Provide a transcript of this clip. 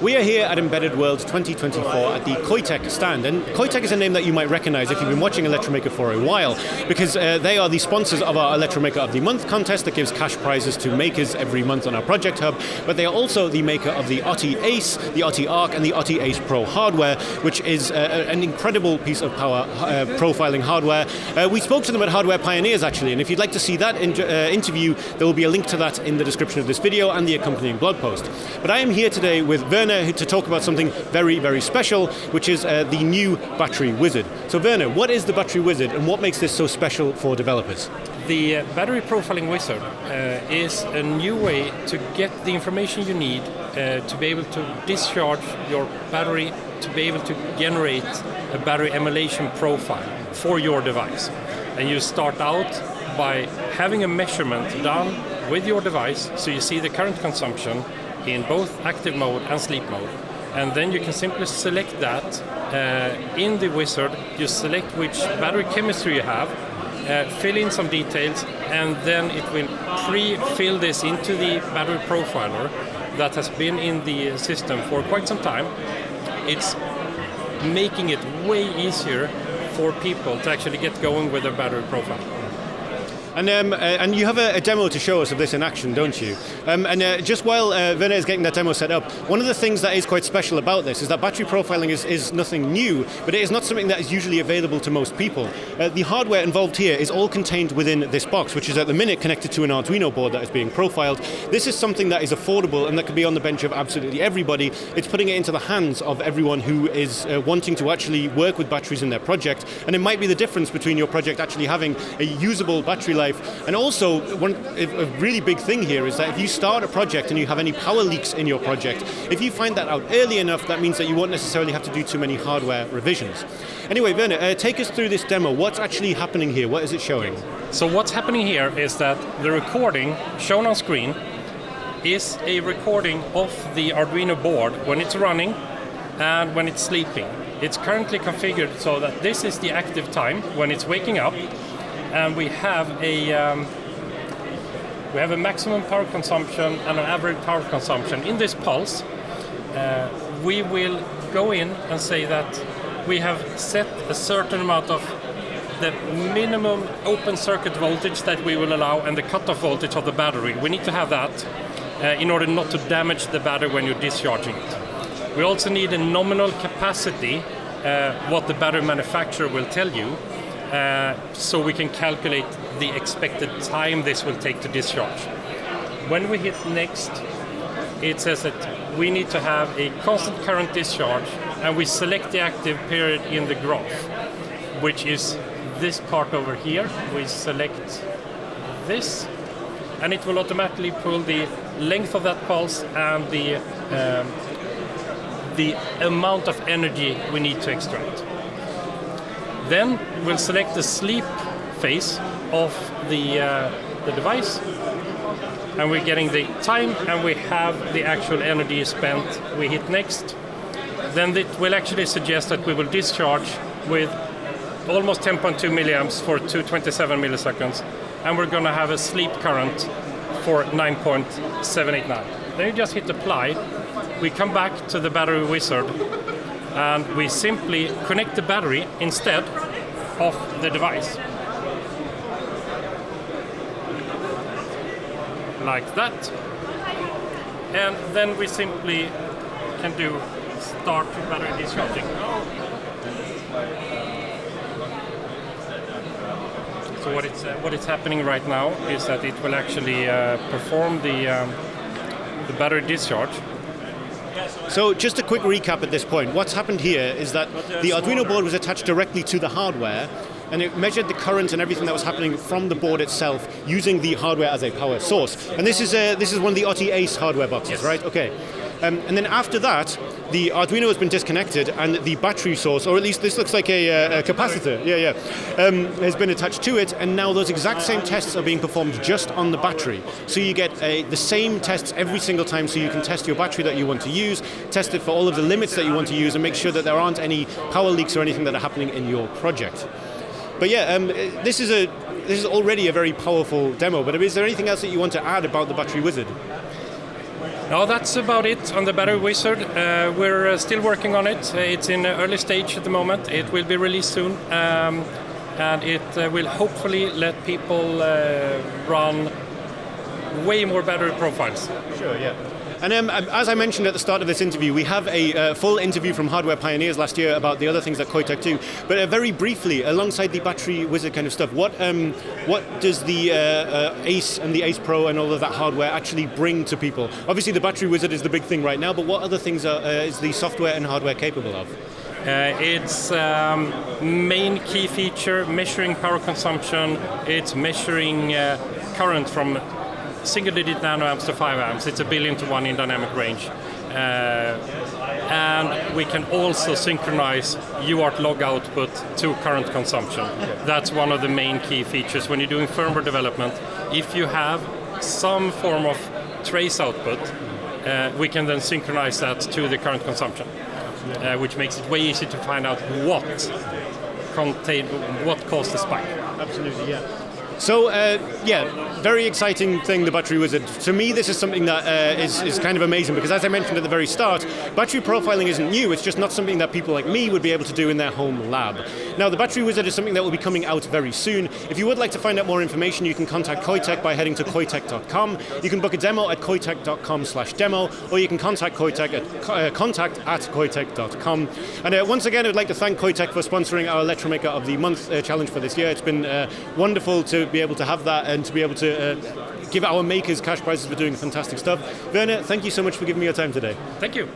We are here at Embedded World 2024 at the Qoitech stand, and Qoitech is a name that you might recognize if you've been watching Electromaker for a while, because they are the sponsors of our Electromaker of the Month contest that gives cash prizes to makers every month on our project hub, but they are also the maker of the Otti Ace, the Otti Arc, and the Otti Ace Pro hardware, which is an incredible piece of power profiling hardware. We spoke to them at Hardware Pioneers actually, and if you'd like to see that interview, there will be a link to that in the description of this video and the accompanying blog post. But I am here today with Werner to talk about something very, very special, which is the new Battery Wizard. So Werner, what is the Battery Wizard and what makes this so special for developers? The Battery Profiling Wizard is a new way to get the information you need to be able to discharge your battery, to be able to generate a battery emulation profile for your device. And you start out by having a measurement done with your device, so you see the current consumption in both active mode and sleep mode. And then you can simply select that in the wizard. You select which battery chemistry you have, fill in some details, and then it will pre-fill this into the battery profiler that has been in the system for quite some time. It's making it way easier for people to actually get going with their battery profile. And you have a demo to show us of this in action, don't you? Just while Werner is getting that demo set up, one of the things that is quite special about this is that battery profiling is nothing new, but it is not something that is usually available to most people. The hardware involved here is all contained within this box, which is at the minute connected to an Arduino board that is being profiled. This is something that is affordable and that can be on the bench of absolutely everybody. It's putting it into the hands of everyone who is wanting to actually work with batteries in their project, and it might be the difference between your project actually having a usable battery life. And also, a really big thing here is that if you start a project and you have any power leaks in your project, if you find that out early enough, that means that you won't necessarily have to do too many hardware revisions. Anyway, Werner, take us through this demo. What's actually happening here? What is it showing? So what's happening here is that the recording shown on screen is a recording of the Arduino board when it's running and when it's sleeping. It's currently configured so that this is the active time when it's waking up. And we have a maximum power consumption and an average power consumption. In this pulse, we will go in and say that we have set a certain amount of the minimum open circuit voltage that we will allow and the cutoff voltage of the battery. We need to have that in order not to damage the battery when you're discharging it. We also need a nominal capacity, what the battery manufacturer will tell you, so we can calculate the expected time this will take to discharge. When we hit next, it says that we need to have a constant current discharge, and we select the active period in the graph, which is this part over here. We select this, and it will automatically pull the length of that pulse and the amount of energy we need to extract. Then we'll select the sleep phase of the device, and we're getting the time, and we have the actual energy spent. We hit next. Then it will actually suggest that we will discharge with almost 10.2 milliamps for 227 milliseconds, and we're going to have a sleep current for 9.789. Then you just hit apply. We come back to the battery wizard, and we simply connect the battery instead of the device. Like that. And then we simply can do start battery discharging. So what is happening right now is that it will actually perform the battery discharge. So just a quick recap at this point. What's happened here is that the Arduino board was attached directly to the hardware, and it measured the current and everything that was happening from the board itself using the hardware as a power source. And this is one of the Otti Ace hardware boxes, yes. Right? Okay. And then after that, the Arduino has been disconnected, and the battery source, or at least this looks like a capacitor, has been attached to it, and now those exact same tests are being performed just on the battery. So you get the same tests every single time, so you can test your battery that you want to use, test it for all of the limits that you want to use, and make sure that there aren't any power leaks or anything that are happening in your project. But yeah, this is already a very powerful demo, but is there anything else that you want to add about the Battery Wizard? No, that's about it on the Battery Wizard. We're still working on it. It's in early stage at the moment. It will be released soon, and it will hopefully let people run way more battery profiles. Sure, yeah. And as I mentioned at the start of this interview, we have a full interview from Hardware Pioneers last year about the other things that Qoitech do. But very briefly, alongside the Battery Wizard kind of stuff, what does the Ace and the Ace Pro and all of that hardware actually bring to people? Obviously, the Battery Wizard is the big thing right now, but what other things is the software and hardware capable of? It's main key feature, measuring power consumption. It's measuring current from single-digit nanoamps to 5 amps. It's 1 billion to 1 in dynamic range. And we can also synchronize UART log output to current consumption. That's one of the main key features when you're doing firmware development. If you have some form of trace output, we can then synchronize that to the current consumption, which makes it way easier to find out what caused the spike. Absolutely, yeah. So, very exciting thing, the Battery Wizard. To me, this is something that is kind of amazing because, as I mentioned at the very start, battery profiling isn't new. It's just not something that people like me would be able to do in their home lab. Now, the Battery Wizard is something that will be coming out very soon. If you would like to find out more information, you can contact Qiotech by heading to Qoitech.com. You can book a demo at Qoitech.com/demo, or you can contact Qiotech at contact@Qoitech.com. And once again, I would like to thank Qoitech for sponsoring our Electromaker of the Month challenge for this year. It's been wonderful to be able to have that and to be able to give our makers cash prizes for doing fantastic stuff. Werner, thank you so much for giving me your time today. Thank you.